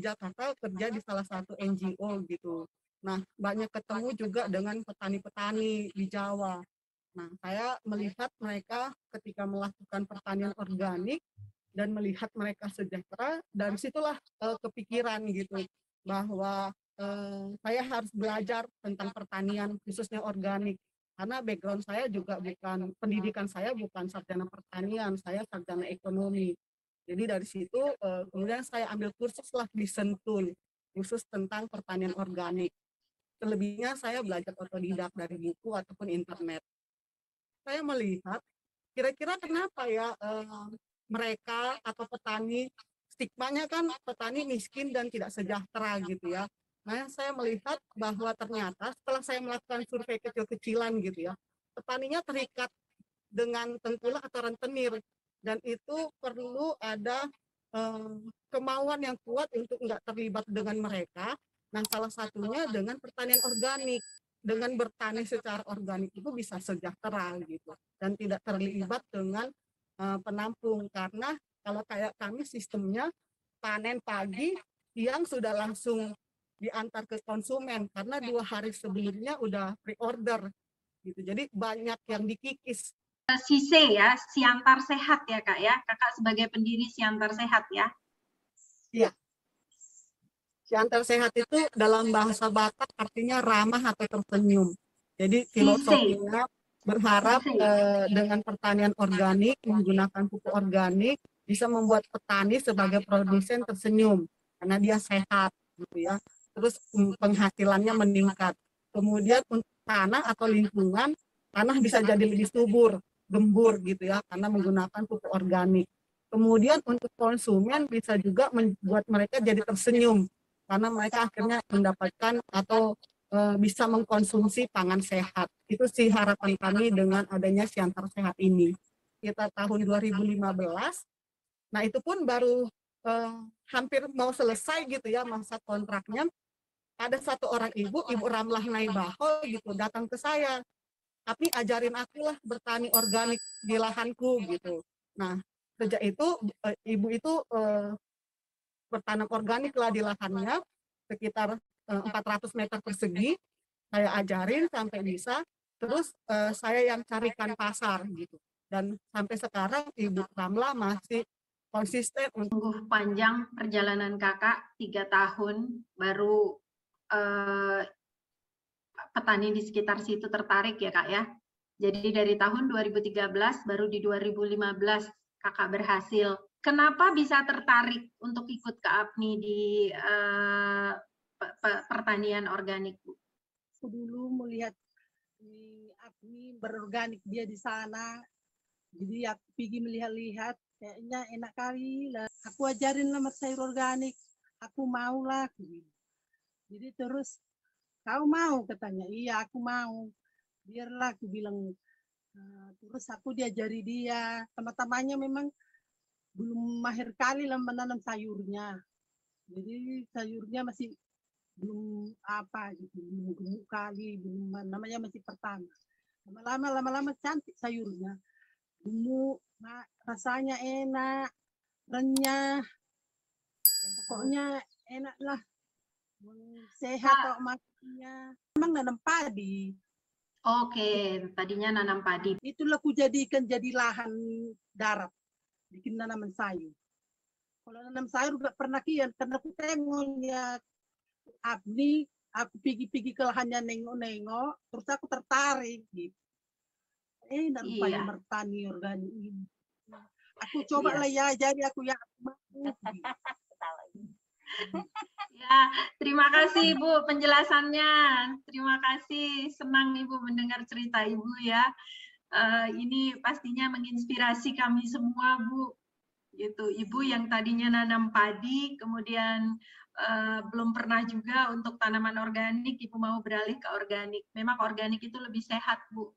Jakarta kerja di salah satu NGO gitu. Nah, banyak ketemu juga dengan petani-petani di Jawa. Nah, saya melihat mereka ketika melakukan pertanian organik dan melihat mereka sejahtera, dari situlah kepikiran gitu bahwa saya harus belajar tentang pertanian khususnya organik. Karena background saya juga bukan, pendidikan saya bukan sarjana pertanian, saya sarjana ekonomi. Jadi dari situ kemudian saya ambil kursus lah di Sentul, khusus tentang pertanian organik. Selebihnya saya belajar otodidak dari buku ataupun internet. Saya melihat kira-kira kenapa ya mereka atau petani, stigmanya kan petani miskin dan tidak sejahtera gitu ya. Nah, saya melihat bahwa ternyata setelah saya melakukan survei kecil-kecilan gitu ya, petaninya terikat dengan tengkulak atau rentenir, dan itu perlu ada kemauan yang kuat untuk nggak terlibat dengan mereka. Nah, salah satunya dengan pertanian organik. Dengan bertani secara organik itu bisa sejahtera gitu dan tidak terlibat dengan penampung, karena kalau kayak kami sistemnya panen pagi, siang sudah langsung diantar ke konsumen karena 2 hari sebelumnya udah pre-order gitu. Jadi banyak yang dikikis. Sise ya, Siantar Sehat ya Kak ya, Kakak sebagai pendiri Siantar Sehat ya. Iya. Siantar Sehat itu dalam bahasa Batak artinya ramah atau tersenyum. Jadi filosofinya berharap dengan pertanian organik, menggunakan pupuk organik, bisa membuat petani sebagai produsen tersenyum karena dia sehat gitu ya. Terus penghasilannya meningkat. Kemudian untuk tanah atau lingkungan, tanah bisa jadi lebih subur, gembur gitu ya, karena menggunakan pupuk organik. Kemudian untuk konsumen bisa juga membuat mereka jadi tersenyum karena mereka akhirnya mendapatkan atau bisa mengkonsumsi pangan sehat. Itu sih harapan kami dengan adanya Siantar Sehat ini. Kita tahun 2015, nah itu pun baru hampir mau selesai gitu ya masa kontraknya. Ada satu orang ibu Ramlah Naibaho gitu, datang ke saya. Tapi ajarin aku lah bertani organik di lahanku gitu. Nah, sejak itu ibu itu bertanam organik lah di lahannya sekitar 400 meter persegi. Saya ajarin sampai bisa, terus saya yang carikan pasar gitu. Dan sampai sekarang Ibu Ramla masih konsisten untuk panjang perjalanan Kakak 3 tahun baru petani di sekitar situ tertarik ya Kak ya. Jadi dari tahun 2013 baru di 2015 Kakak berhasil. Kenapa bisa tertarik untuk ikut ke APNI di pertanian organik, Bu? Aku dulu melihat APNI berorganik dia di sana, jadi aku pergi melihat-lihat, kayaknya enak kali lah. Aku ajarin lah sayur organik, aku mau lah. Jadi terus, kau mau katanya, iya aku mau. Biarlah aku bilang. Terus aku diajari dia, teman-temannya memang belum mahir kali lah menanam sayurnya. Jadi sayurnya masih belum apa gitu, belum gemuk kali, belum namanya masih pertama. Lama-lama cantik sayurnya, gemuk, rasanya enak, renyah, pokoknya enak lah, sehat kok makannya. Memang nanam padi. Oke, tadinya nanam padi. Itulah aku jadikan jadi lahan darat, bikin tanaman sayur. Kalau nanam sayur gak pernah kian, karena aku tengoknya APNI, aku pergi ke lahannya nengok-nengok, terus aku tertarik gitu. Rupanya bertani organik ini. Aku coba lah ya, jadi aku ya. Ya, terima kasih Ibu penjelasannya. Terima kasih, senang Ibu mendengar cerita Ibu ya. Ini pastinya menginspirasi kami semua, Bu. Gitu, Ibu yang tadinya nanam padi, kemudian belum pernah juga untuk tanaman organik, Ibu mau beralih ke organik. Memang organik itu lebih sehat, Bu.